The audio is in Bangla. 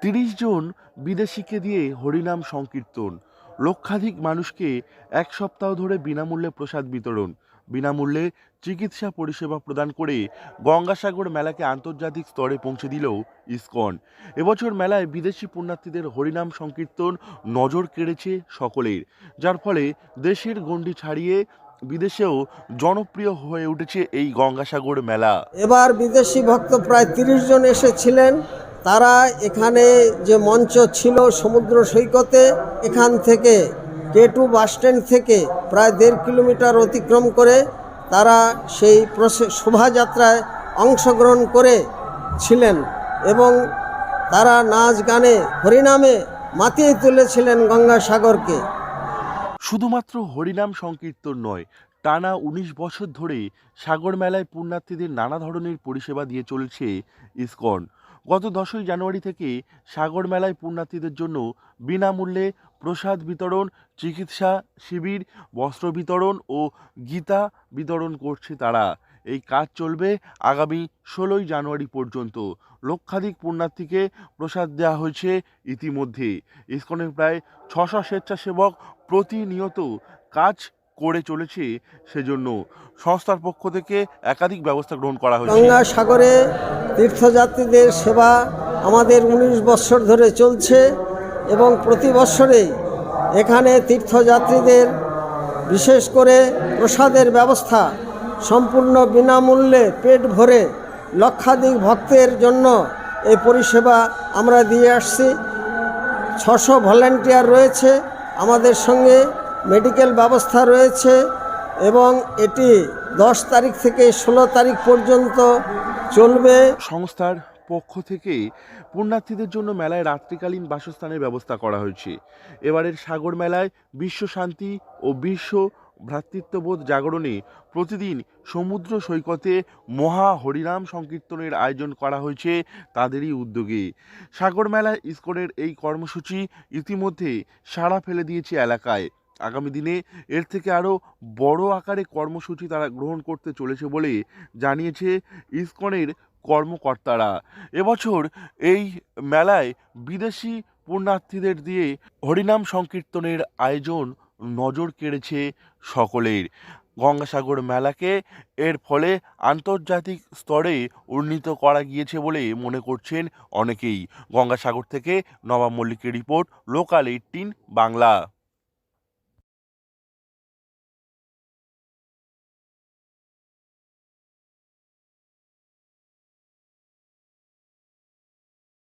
৩০ জন বিদেশিকে দিয়ে হরিনাম সংকীর্তন, লক্ষাধিক মানুষকে এক সপ্তাহ ধরে বিনামূল্যে প্রসাদ বিতরণ, বিনামূল্যে চিকিৎসা পরিষেবা প্রদান করে গঙ্গাসাগর মেলাকে আন্তর্জাতিক স্তরে পৌঁছে দিল ইসকন। এবছর মেলায় বিদেশি পুণ্যার্থীদের হরিনাম সংকীর্তন নজর কেড়েছে সকলের, যার ফলে দেশের গণ্ডি ছাড়িয়ে বিদেশেও জনপ্রিয় হয়ে উঠেছে এই গঙ্গাসাগর মেলা। এবার বিদেশি ভক্ত প্রায় ৩০ জন এসেছিলেন। তারা এখানে যে মঞ্চ ছিল সমুদ্র সৈকতে, এখান থেকে K2 বাসস্ট্যান্ড থেকে প্রায় ১.৫ কিলোমিটার অতিক্রম করে তারা সেই শোভাযাত্রায় অংশগ্রহণ করেছিলেন এবং তারা নাচ গানে হরিনামে মাতিয়ে তুলেছিলেন গঙ্গাসাগরকে। শুধুমাত্র হরিনাম সংকীর্তন নয়, টানা ১৯ বছর ধরে সাগর মেলায় পুণ্যার্থীদের নানা ধরনের পরিষেবা দিয়ে চলছে ইসকন। গত ১০ই জানুয়ারি থেকে সাগর মেলায় পুণ্যার্থীদের জন্য বিনামূল্যে প্রসাদ বিতরণ, চিকিৎসা শিবির, বস্ত্র বিতরণ ও গীতা বিতরণ করছে তারা। এই কাজ চলবে আগামী ১৬ই জানুয়ারি পর্যন্ত। লক্ষাধিক পুণ্যার্থীকে প্রসাদ দেওয়া হয়েছে ইতিমধ্যে। ইসকনের প্রায় ৬০০ স্বেচ্ছাসেবক প্রতিনিয়ত কাজ করে চলেছে, সেজন্য সংস্থার পক্ষ থেকে একাধিক ব্যবস্থা গ্রহণ করা হয়েছে। গঙ্গাসাগরে তীর্থযাত্রীদের সেবা আমাদের ১৯ বছর ধরে চলছে এবং প্রতি বছরেই এখানে তীর্থযাত্রীদের বিশেষ করে প্রসাদের ব্যবস্থা সম্পূর্ণ বিনামূল্যে পেট ভরে লক্ষাধিক ভক্তের জন্য এই পরিষেবা আমরা দিয়ে আসছি। ৬০০ ভলান্টিয়ার রয়েছে আমাদের সঙ্গে, মেডিকেল ব্যবস্থা রয়েছে এবং এটি ১০ তারিখ থেকে ১৬ তারিখ পর্যন্ত চলবে। সংস্থার পক্ষ থেকে পুণ্যার্থীদের জন্য মেলায় রাত্রিকালীন বাসস্থানের ব্যবস্থা করা হয়েছে। এবারের সাগর মেলায় বিশ্ব শান্তি ও বিশ্ব ভ্রাতৃত্ববোধ জাগরণে প্রতিদিন সমুদ্র সৈকতে মহা হরিনাম সংকীর্তনের আয়োজন করা হয়েছে তাদেরই উদ্যোগে। সাগর মেলায় ইসকনের এই কর্মসূচি ইতিমধ্যে সাড়া ফেলে দিয়েছে এলাকায়। আগামী দিনে এর থেকে আরও বড় আকারে কর্মসূচি তারা গ্রহণ করতে চলেছে বলে জানিয়েছে ইসকনের কর্মকর্তারা। এবছর এই মেলায় বিদেশি পুণ্যার্থীদের দিয়ে হরিনাম সংকীর্তনের আয়োজন নজর কেড়েছে সকলের। গঙ্গাসাগর মেলাকে এর ফলে আন্তর্জাতিক স্তরে উন্নীত করা গিয়েছে বলে মনে করছেন অনেকেই। গঙ্গাসাগর থেকে নবাব মল্লিকের রিপোর্ট, লোকাল 18 বাংলা।